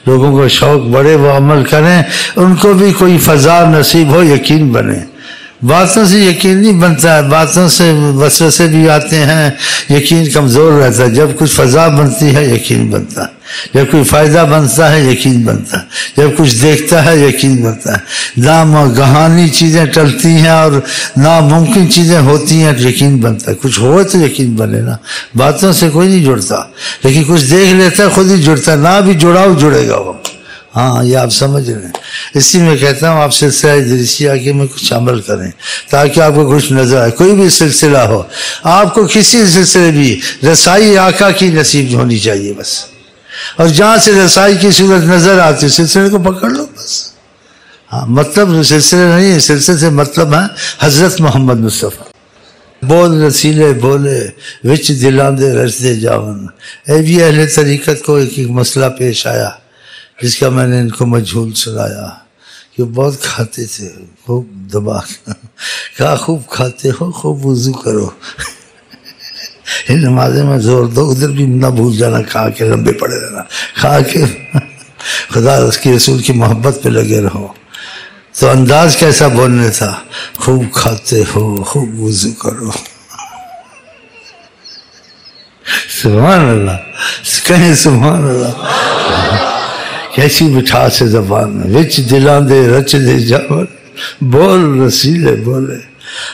لوگوں کو شوق بڑھے، وہ عمل کریں، ان کو بھی کوئی فضا نصیب ہو، یقین بنے۔ باتوں سے یقین نہیں بنتا ہے، باتوں سے وسوسے بھی آتے ہیں، یقین کمزور رہتا ہے۔ جب کچھ فضا بنتی ہے یقین بنتا ہے، جب کوئی فائدہ بنتا ہے یقین بنتا ہے، جب کچھ دیکھتا ہے یقین بنتا ہے۔ نامگہانی چیزیں ٹلتی ہیں اور ناممکن چیزیں ہوتی ہیں، یقین بنتا ہے۔ کچھ ہو تو یقین بنے نا، باتوں سے کوئی نہیں جڑتا، لیکن کچھ دیکھ لیتا ہے خود ہی جڑتا ہے، نہ بھی جڑاؤ جڑے گا وہ۔ ہاں یہ آپ سمجھ رہے ہیں، اسی میں کہتا ہوں آپ سلسلہ ادریسیہ کے میں کچھ عمل کریں تاکہ آپ کو کچھ نظر آئے۔ کوئی بھی سلسلہ ہو، آپ کو کسی سلسلے بھی رسائی آقا کی نصیب ہونی چاہیے بس، اور جہاں سے رسائی کی صورت نظر آتی سلسلے کو پکڑ لو بس۔ ہاں مطلب سلسلے نہیں ہے، سلسلے سے مطلب ہے حضرت محمد مصطفیٰ۔ بول رسیلے بولے وچ دلاں دے رچدے جاون۔ اے بھی اہل طریقت کو ایک مسئلہ پیش آیا جس کا میں نے ان کو مجہول سنایا کہ بہت کھاتے تھے، خوب دبا کہا خوب کھاتے ہو خوب وضو کرو، نمازیں میں زور دو، ادھر بھی نہ بھول جانا، کھا کے لمبے پڑے رہنا، کھا کے خدا اس کی رسول کی محبت پہ لگے رہو۔ تو انداز کیسا بولنے تھا، خوب کھاتے ہو خوب وضو کرو۔ سبحان اللہ، کہیں سبحان اللہ، کیسی مٹھاس ہے زبان میں، وچ دلاں دے رچ دے جاون، بول رسیلے بولے۔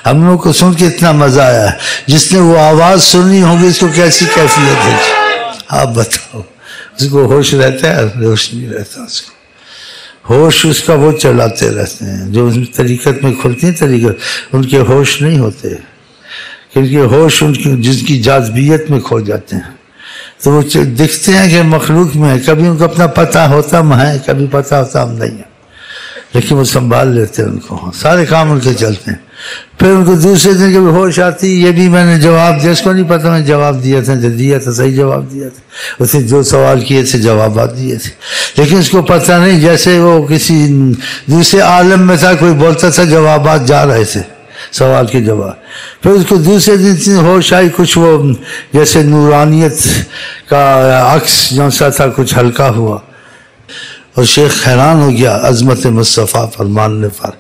ہم لوگوں کو سن کے اتنا مزہ آیا ہے، جس نے وہ آواز سنی ہوگی اس کو کیسی کیفیت ہے؟ آپ بتاؤ، اس کو ہوش رہتا ہے؟ ہوش نہیں رہتا اس کو، ہوش اس کا وہ چلاتے رہتے ہیں جو اس طریقت میں کھلتی ہیں طریقت، ان کے ہوش نہیں ہوتے، کیونکہ ہوش ان کی جس کی جاذبیت میں کھو جاتے ہیں، تو وہ دکھتے ہیں کہ مخلوق میں ہے، کبھی ان کو اپنا پتہ ہوتا ہم ہیں، کبھی پتہ ہوتا ہم نہیں ہیں، لیکن وہ سنبھال لیتے ہیں ان کو، سارے کام ان کے چلتے ہیں۔ پھر ان کو دوسرے دن کبھی ہوش آتی، یہ بھی میں نے جواب دیا، اس کو نہیں پتہ میں جواب دیا تھا، جو دیا تھا صحیح جواب دیا تھا، اس نے جو سوال کیے تھے جوابات دیے تھے، لیکن اس کو پتہ نہیں، جیسے وہ کسی دوسرے عالم میں تھا، کوئی بولتا تھا جوابات جا رہے تھے، سوال کے جواب۔ پھر اس کو دوسرے دن ہوش آئی، کچھ وہ جیسے نورانیت کا عکس جو سا تھا کچھ ہلکا ہوا، اور شیخ حیران ہو گیا عظمت مصطفیٰ پر ماننے پر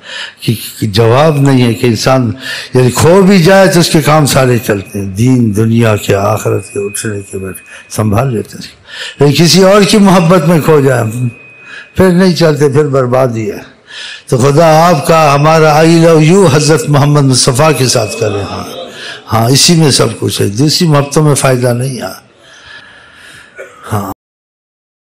کہ جواب نہیں ہے، کہ انسان یعنی کھو بھی جائے تو اس کے کام سارے چلتے ہیں، دین دنیا کے آخرت کے اٹھنے کے بعد سنبھال لیتے ہیں، لیکن کسی اور کی محبت میں کھو جائے پھر نہیں چلتے، پھر بربادی ہے۔ تو خدا آپ کا ہمارا آئی لو یو حضرت محمد مصطفیٰ کے ساتھ کرے۔ ہاں اسی میں سب کچھ ہے، دوسری محبتوں میں فائدہ نہیں ہے۔ ہاں